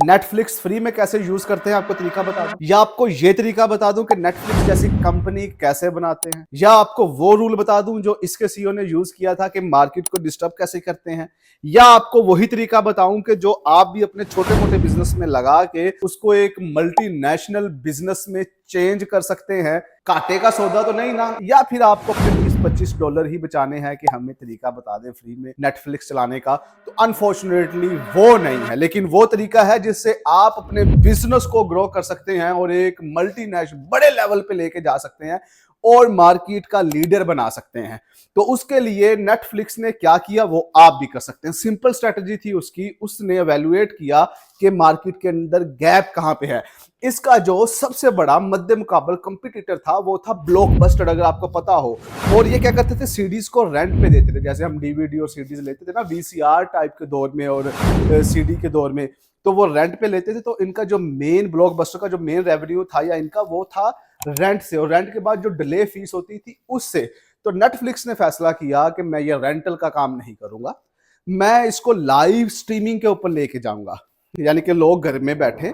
Netflix free में कैसे use करते हैं आपको तरीका बता दूं, या आपको ये तरीका बता दूं कि नेटफ्लिक्स जैसी कंपनी कैसे बनाते हैं, या आपको वो रूल बता दूं जो इसके सीईओ ने यूज किया था कि मार्केट को डिस्टर्ब कैसे करते हैं, या आपको वही तरीका बताऊं कि जो आप भी अपने छोटे मोटे बिजनेस में लगा के उसको एक मल्टीनेशनल बिजनेस में चेंज कर सकते हैं। कांटे का सौदा तो नहीं ना, या फिर आपको अपने $20-25 ही बचाने हैं कि हमें तरीका बता दें फ्री में नेटफ्लिक्स चलाने का, तो अनफॉर्चुनेटली वो नहीं है। लेकिन वो तरीका है जिससे आप अपने बिजनेस को ग्रो कर सकते हैं और एक मल्टीनेशनल बड़े लेवल पे लेके जा सकते हैं और मार्केट का लीडर बना सकते हैं। तो उसके लिए नेटफ्लिक्स ने क्या किया वो आप भी कर सकते हैं। सिंपल स्ट्रेटजी थी उसकी, उसने एवेल्युएट किया कि मार्केट के अंदर गैप कहां पे है। इसका जो सबसे बड़ा मध्य मुकाबल कंपटीटर था वो था ब्लॉकबस्टर, अगर आपको पता हो। और ये क्या करते थे, सीडीज को रेंट पे देते थे, जैसे हम डीवीडी और सीडीज लेते थे ना वीसीआर टाइप के दौर में और सीडी के दौर में, तो वो रेंट पे लेते थे। तो इनका जो मेन ब्लॉकबस्टर का जो मेन रेवेन्यू था या इनका वो था रेंट से, और रेंट के बाद जो डिले फीस होती थी उससे। तो नेटफ्लिक्स ने फैसला किया कि मैं ये रेंटल का काम नहीं करूंगा, मैं इसको लाइव स्ट्रीमिंग के ऊपर लेके जाऊंगा। यानी कि लोग घर में बैठे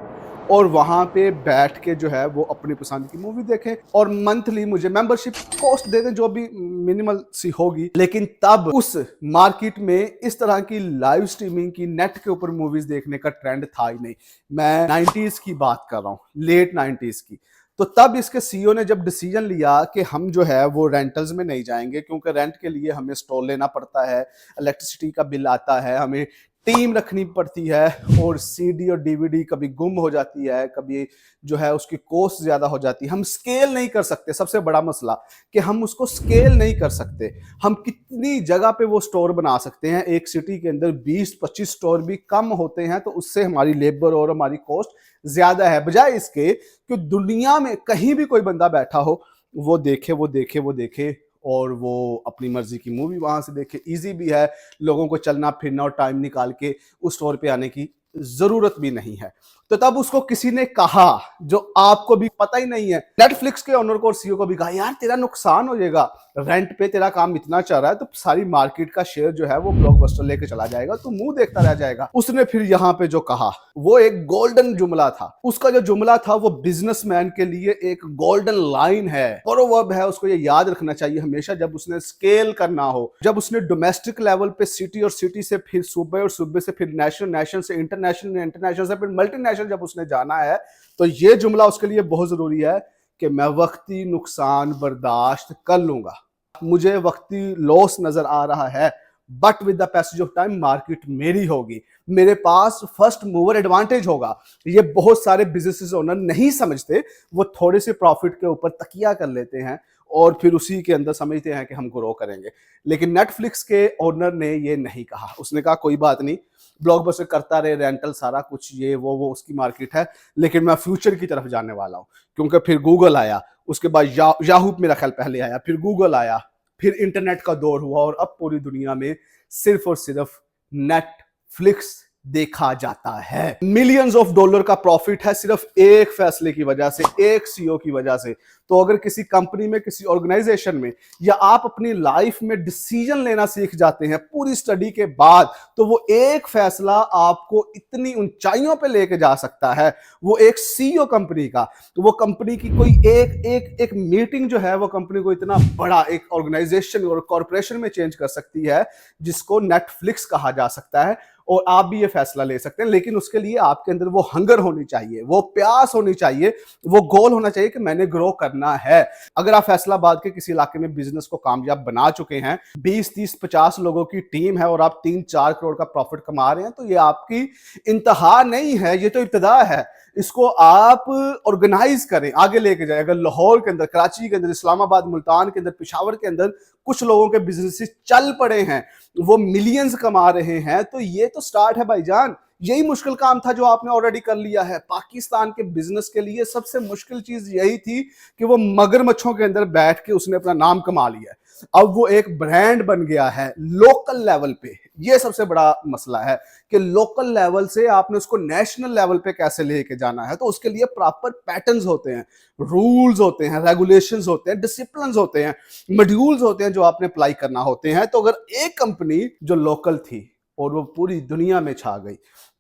और वहां पे बैठ के जो है वो अपनी पसंद की मूवी देखें और मंथली मुझे मेंबरशिप कॉस्ट दे दें जो भी मिनिमल सी होगी। लेकिन तब उस मार्केट में इस तरह की लाइव स्ट्रीमिंग की नेट के ऊपर मूवीज देखने का ट्रेंड था ही नहीं। मैं 90s की बात कर रहा हूँ, लेट 90s की। तो तब इसके सीईओ ने जब डिसीजन लिया कि हम जो है वो रेंटल्स में नहीं जाएंगे, क्योंकि रेंट के लिए हमें स्टॉल लेना पड़ता है, इलेक्ट्रिसिटी का बिल आता है, हमें टीम रखनी पड़ती है, और सीडी और डीवीडी कभी गुम हो जाती है, कभी जो है उसकी कॉस्ट ज्यादा हो जाती है, हम स्केल नहीं कर सकते। सबसे बड़ा मसला कि हम उसको स्केल नहीं कर सकते। हम कितनी जगह पे वो स्टोर बना सकते हैं, एक सिटी के अंदर 20-25 स्टोर भी कम होते हैं, तो उससे हमारी लेबर और हमारी कॉस्ट ज्यादा है। बजाय इसके कि दुनिया में कहीं भी कोई बंदा बैठा हो, वो देखे और वो अपनी मर्जी की मूवी वहां से देखे। इजी भी है, लोगों को चलना फिरना और टाइम निकाल के उस स्टोर पे आने की जरूरत भी नहीं है। तो तब उसको किसी ने कहा, जो आपको भी पता ही नहीं है, नेटफ्लिक्स के ओनर को और सीईओ को भी कहा, यार तेरा नुकसान हो जाएगा, रेंट पे तेरा काम इतना चल रहा है तो सारी मार्केट का शेयर जो है वो ब्लॉकबस्टर लेके चला जाएगा, तो मुंह देखता रह जाएगा। उसने फिर यहाँ पे जो कहा वो एक गोल्डन जुमला था। उसका जो जुमला था वो बिजनेसमैन के लिए एक गोल्डन लाइन है, प्रोवर्ब है, उसको ये याद रखना चाहिए हमेशा जब उसने स्केल करना हो, जब उसने डोमेस्टिक लेवल पे सिटी और सिटी से फिर सूबे और सूबे से फिर नेशनल, नेशनल से इंटरनेशनल, इंटरनेशनल से फिर मल्टीनेशनल जब उसने जाना है, तो ये जुमला उसके लिए बहुत जरूरी है कि मैं वक्ती नुकसान बर्दाश्त कर लूंगा, मुझे वक्ती लॉस नजर आ रहा है, but with the passage of time market मेरी होगी, मेरे पास फर्स्ट मूवर एडवांटेज होगा। ये बहुत सारे बिजनेस ओनर नहीं समझते, वो थोड़े से प्रॉफिट के ऊपर तकिया कर लेते हैं और फिर उसी के अंदर समझते हैं कि हम ग्रो करेंगे। लेकिन नेटफ्लिक्स के ओनर ने ये नहीं कहा। उसने कहा कोई बात नहीं, ब्लॉकबस्टर करता रहे, रेंटल सारा कुछ ये वो उसकी मार्केट है, लेकिन मैं फ्यूचर की तरफ जाने वाला हूं। क्योंकि फिर गूगल आया, उसके बाद याहू मेरा ख्याल पहले आया, फिर गूगल आया, फिर इंटरनेट का दौर हुआ, और अब पूरी दुनिया में सिर्फ और सिर्फ नेटफ्लिक्स देखा जाता है। मिलियंस ऑफ डॉलर का प्रॉफिट है सिर्फ एक फैसले की वजह से, एक सीईओ की वजह से। तो अगर किसी कंपनी में, किसी ऑर्गेनाइजेशन में, या आप अपनी लाइफ में डिसीजन लेना सीख जाते हैं पूरी स्टडी के बाद, तो वो एक फैसला आपको इतनी ऊंचाइयों पे लेके जा सकता है। वो एक सीईओ कंपनी का, तो वो कंपनी की कोई एक मीटिंग जो है वो कंपनी को इतना बड़ा एक ऑर्गेनाइजेशन और कॉर्पोरेशन में चेंज कर सकती है, जिसको नेटफ्लिक्स कहा जा सकता है। और आप भी ये फैसला ले सकते हैं, लेकिन उसके लिए आपके अंदर वो हंगर होनी चाहिए, वो प्यास होनी चाहिए, वो गोल होना चाहिए कि मैंने ग्रो करना है। अगर आप फैसलाबाद के किसी इलाके में बिजनेस को कामयाब बना चुके हैं, 20-30-50 लोगों की टीम है और आप 3-4 करोड़ का प्रॉफिट कमा रहे हैं, तो ये आपकी इंतहा नहीं है, ये तो इब्तिदा है। इसको आप ऑर्गेनाइज करें, आगे लेके जाए। अगर लाहौर के अंदर, कराची के अंदर, इस्लामाबाद, मुल्तान के अंदर, पिशावर के अंदर कुछ लोगों के बिजनेस चल पड़े हैं, वो मिलियंस कमा रहे हैं, तो ये तो स्टार्ट है भाईजान। यही मुश्किल काम था जो आपने ऑलरेडी कर लिया है। पाकिस्तान के बिजनेस के लिए सबसे मुश्किल चीज यही थी कि वो मगरमच्छों के अंदर बैठ के उसने अपना नाम कमा लिया है। अब वो एक ब्रांड बन गया है लोकल लेवल पे। ये सबसे बड़ा मसला है कि लोकल लेवल से आपने उसको नेशनल लेवल पे कैसे लेके जाना है। तो उसके लिए प्रॉपर पैटर्न्स होते हैं, रूल्स होते हैं, रेगुलेशंस होते हैं, डिसिप्लिन होते हैं, मॉड्यूल्स होते हैं जो आपने अप्लाई करना होते हैं। तो अगर एक कंपनी जो लोकल थी और वो पूरी दुनिया में छा गई,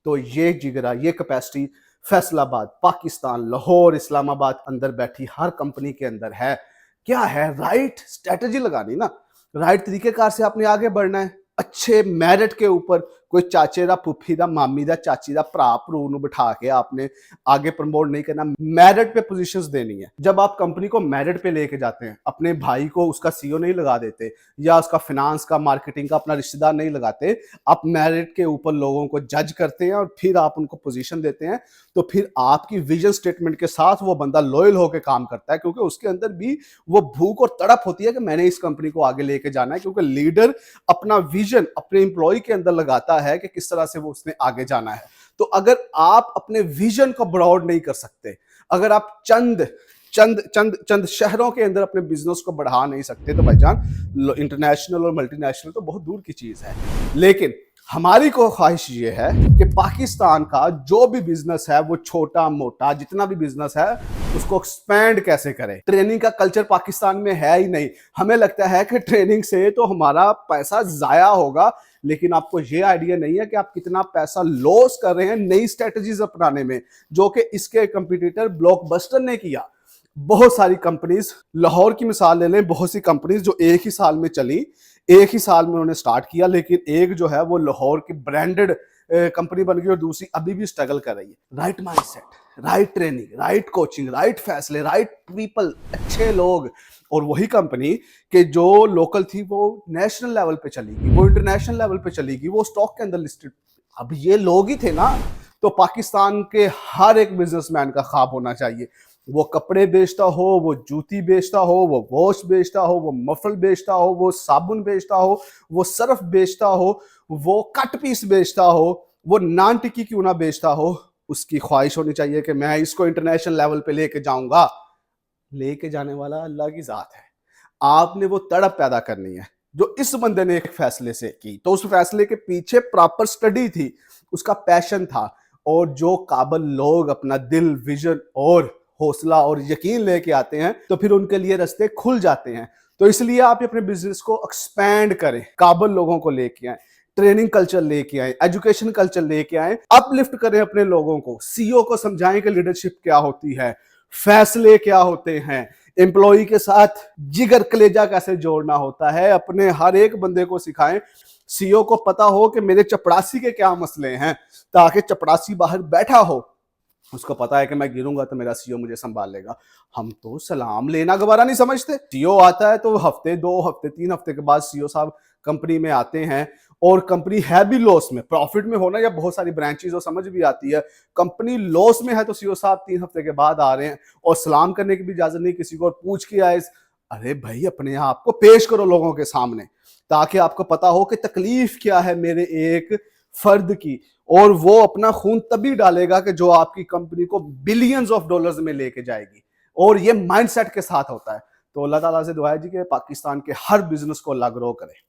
तो ये जिगरा, ये कैपेसिटी फैसलाबाद, पाकिस्तान, लाहौर, इस्लामाबाद अंदर बैठी हर कंपनी के अंदर है। क्या है? राइट स्ट्रेटजी लगानी ना, राइट तरीकेकार से आपने आगे बढ़ना है। अच्छे मेरिट के ऊपर कोई चाचे दा, फुफी दा, मामी दा, चाची दा भरा भरू नूं बिठा के आपने आगे प्रमोट नहीं करना, मेरिट पे पोजीशंस देनी है। जब आप कंपनी को मेरिट पे लेके जाते हैं, अपने भाई को उसका सीईओ नहीं लगा देते या उसका फाइनेंस का, मार्केटिंग का अपना रिश्तेदार नहीं लगाते, आप मेरिट के ऊपर लोगों को जज करते हैं और फिर आप उनको पोजीशन देते हैं, तो फिर आपकी विजन स्टेटमेंट के साथ वो बंदा लॉयल होकर काम करता है, क्योंकि उसके अंदर भी वो भूख और तड़प होती है कि मैंने इस कंपनी को आगे लेके जाना है। क्योंकि लीडर अपना विजन अपने एम्प्लॉय के अंदर लगाता है कि किस तरह से वो उसने आगे जाना है। तो अगर आप अपने विजन को ब्रॉड नहीं कर सकते, अगर आप चंद चंद चंद चंद शहरों के अंदर अपने बिजनेस को बढ़ा नहीं सकते, तो भाईजान इंटरनेशनल और मल्टीनेशनल तो बहुत दूर की चीज है। लेकिन हमारी को ख्वाहिश ये है कि पाकिस्तान का जो भी बिजनेस है, वो छोटा मोटा जितना भी बिजनेस है, उसको एक्सपैंड कैसे करें। ट्रेनिंग का कल्चर पाकिस्तान में है ही नहीं। हमें लगता है कि ट्रेनिंग से तो हमारा पैसा जाया होगा, लेकिन आपको ये आइडिया नहीं है कि आप कितना पैसा लॉस कर रहे हैं नई स्ट्रेटजीज अपनाने में, जो कि इसके कंपटीटर ब्लॉकबस्टर ने किया। बहुत सारी कंपनीज, लाहौर की मिसाल ले लें, बहुत सी कंपनीज जो एक ही साल में चली, एक ही साल में उन्होंने स्टार्ट किया, लेकिन एक जो है वो लाहौर की ब्रांडेड कंपनी बन गई और दूसरी अभी भी स्ट्रगल कर रही है। Right mindset, right training, right coaching, right फैसले, राइट पीपल, अच्छे लोग, और वही कंपनी के जो लोकल थी वो नेशनल लेवल पे चली गई, वो इंटरनेशनल लेवल पे चली गई, वो स्टॉक के अंदर लिस्टेड। अब ये लोग ही थे ना। तो पाकिस्तान के हर एक बिजनेसमैन का ख्वाब होना चाहिए, वो कपड़े बेचता हो, वो जूती बेचता हो, वो वॉच बेचता हो, वो मफल बेचता हो, वो साबुन बेचता हो, वो सर्फ बेचता हो, वो कट पीस बेचता हो, वो नान टिक्की क्यों ना बेचता हो, उसकी ख्वाहिश होनी चाहिए कि मैं इसको इंटरनेशनल लेवल पे लेके जाऊंगा। लेके जाने वाला अल्लाह की जात है। आपने वो तड़प पैदा करनी है जो इस बंदे ने एक फैसले से की। तो उस फैसले के पीछे प्रॉपर स्टडी थी, उसका पैशन था, और जो काबिल लोग अपना दिल, विजन और हौसला और यकीन लेके आते हैं, तो फिर उनके लिए रास्ते खुल जाते हैं। तो इसलिए आप अपने बिजनेस को एक्सपैंड करें, काबिल लोगों को लेके आए, ट्रेनिंग कल्चर लेके आए, एजुकेशन कल्चर लेके आए, अपलिफ्ट करें अपने लोगों को, सीईओ को समझाएं कि लीडरशिप क्या होती है, फैसले क्या होते हैं, एम्प्लॉय के साथ जिगर कलेजा कैसे जोड़ना होता है, अपने हर एक बंदे को सिखाएं। सीईओ को पता हो कि मेरे चपड़ासी के क्या मसले हैं, ताकि चपड़ासी बाहर बैठा हो, उसको पता है कि मैं गिरूंगा तो मेरा सीईओ मुझे संभाल लेगा। हम तो सलाम लेना गवारा नहीं समझते। सीईओ आता है तो हफ्ते, 2 हफ्ते, 3 हफ्ते के बाद सीईओ साहब कंपनी में आते हैं, और कंपनी है भी लॉस में, प्रॉफिट में होना या बहुत सारी ब्रांचेस हो, समझ भी आती है। कंपनी लॉस में है तो सीईओ साहब 3 हफ्ते के बाद आ रहे हैं, और सलाम करने की भी इजाजत नहीं किसी को, और पूछ के आए। अरे भाई, अपने आप को पेश करो लोगों के सामने, ताकि आपको पता हो कि तकलीफ क्या है मेरे एक फर्द की, और वो अपना खून तभी डालेगा कि जो आपकी कंपनी को बिलियंस ऑफ डॉलर्स में लेके जाएगी। और ये माइंडसेट के साथ होता है। तो अल्लाह ताला से दुआ है जी कि पाकिस्तान के हर बिजनेस को अल्लाह ग्रो करे।